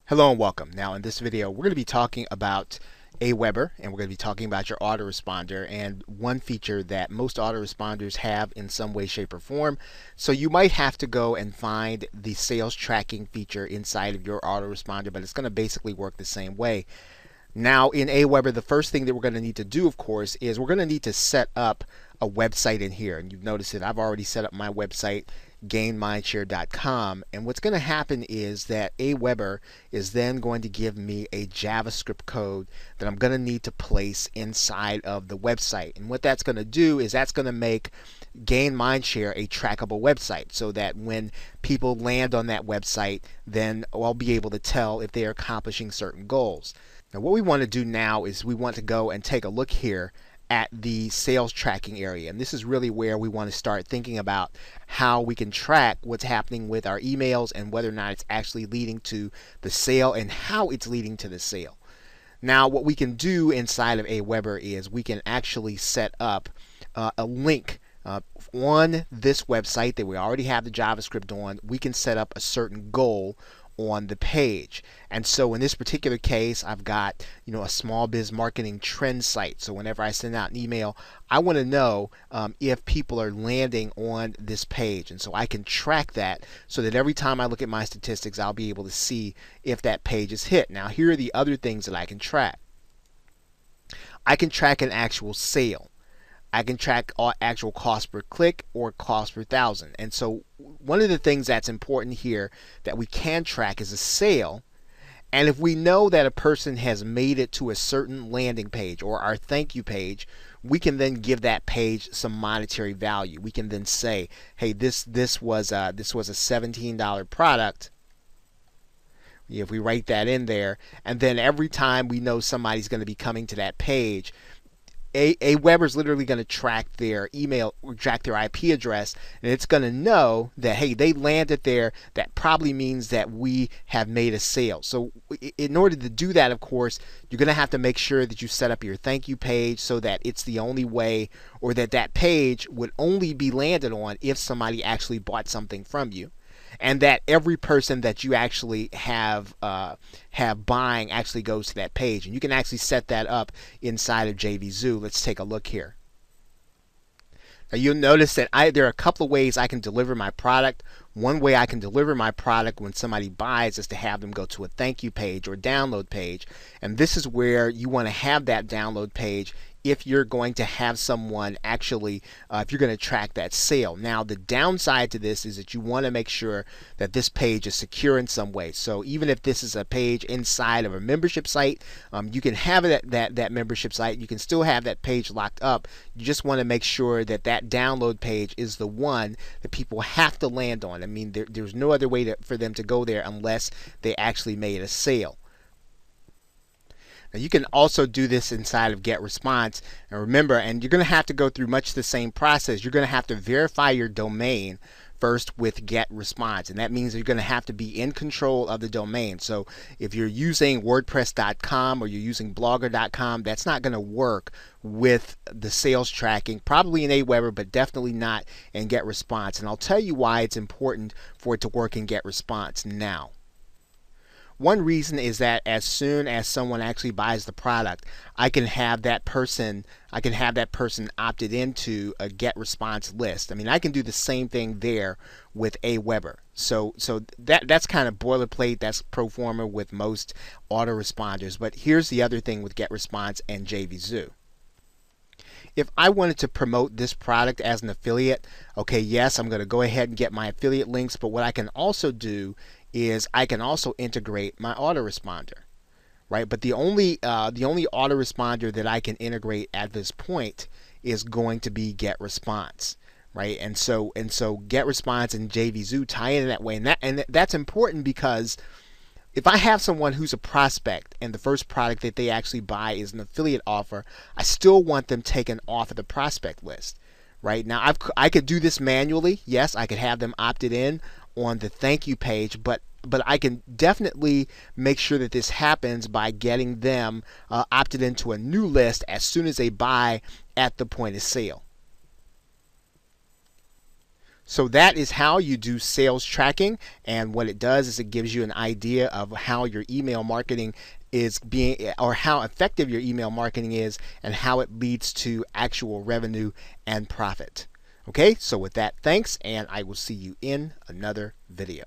Hello and welcome. Now in this video we're going to be talking about Aweber, and we're going to be talking about your autoresponder and one feature that most autoresponders have in some way, shape, or form. So you might have to go and find the sales tracking feature inside of your autoresponder, but it's going to basically work the same way. Now in Aweber, the first thing that we're going to need to do, of course, is we're going to need to set up a website in here. And you've noticed that I've already set up my website, gainmindshare.com, and what's going to happen is that Aweber is then going to give me a JavaScript code that I'm going to need to place inside of the website. And what that's going to do is that's going to make Gain Mindshare a trackable website, so that when people land on that website, then I'll be able to tell if they are accomplishing certain goals. Now what we want to do now is we want to go and take a look here at the sales tracking area, and this is really where we want to start thinking about how we can track what's happening with our emails and whether or not it's actually leading to the sale and how it's leading to the sale. Now what we can do inside of Aweber is we can actually set up a link on this website that we already have the JavaScript on. We can set up a certain goal on the page. And so in this particular case, I've got a small biz marketing trend site. So whenever I send out an email, I want to know if people are landing on this page, and so I can track that so that every time I look at my statistics, I'll be able to see if that page is hit. Now here are the other things that I can track. I can track an actual sale. I can track actual cost per click or cost per thousand. And so one of the things that's important here that we can track is a sale. And if we know that a person has made it to a certain landing page or our thank you page, we can then give that page some monetary value. We can then say, hey, this was a $17 product. If we write that in there, and then every time we know somebody's going to be coming to that page, Aweber is literally going to track their email or track their IP address, and it's going to know that, hey, they landed there. That probably means that we have made a sale. So in order to do that, of course, you're going to have to make sure that you set up your thank you page so that it's the only way, or that page would only be landed on if somebody actually bought something from you, and that every person that you actually have buying actually goes to that page. And you can actually set that up inside of JVZoo. Let's take a look here. Now you'll notice that there are a couple of ways I can deliver my product. One way I can deliver my product when somebody buys is to have them go to a thank you page or download page. And this is where you want to have that download page if you're going to have someone actually, if you're going to track that sale. Now the downside to this is that you want to make sure that this page is secure in some way. So even if this is a page inside of a membership site, you can have that membership site, you can still have that page locked up. You just want to make sure that that download page is the one that people have to land on. I mean, there's no other way for them to go there unless they actually made a sale. Now you can also do this inside of GetResponse, and remember, and you're going to have to go through much the same process. You're going to have to verify your domain first with GetResponse, and that means you're going to have to be in control of the domain. So if you're using WordPress.com or you're using Blogger.com, that's not going to work with the sales tracking, probably in Aweber, but definitely not in GetResponse. And I'll tell you why it's important for it to work in GetResponse now. One reason is that as soon as someone actually buys the product, I can have that person opted into a GetResponse list. I mean, I can do the same thing there with Aweber. So that's kind of boilerplate. That's pro forma with most autoresponders. But here's the other thing with GetResponse and JVZoo. If I wanted to promote this product as an affiliate, okay, yes, I'm going to go ahead and get my affiliate links, but what I can also do is I can also integrate my autoresponder, right? But the only autoresponder that I can integrate at this point is going to be GetResponse, right? And so GetResponse and JVZoo tie in that way, and that's important because if I have someone who's a prospect and the first product that they actually buy is an affiliate offer, I still want them taken off of the prospect list. Right now, I could do this manually. Yes, I could have them opted in on the thank you page, but I can definitely make sure that this happens by getting them opted into a new list as soon as they buy at the point of sale. So that is how you do sales tracking, and what it does is it gives you an idea of how your email marketing is being, or how effective your email marketing is, and how it leads to actual revenue and profit. Okay, so with that, thanks, and I will see you in another video.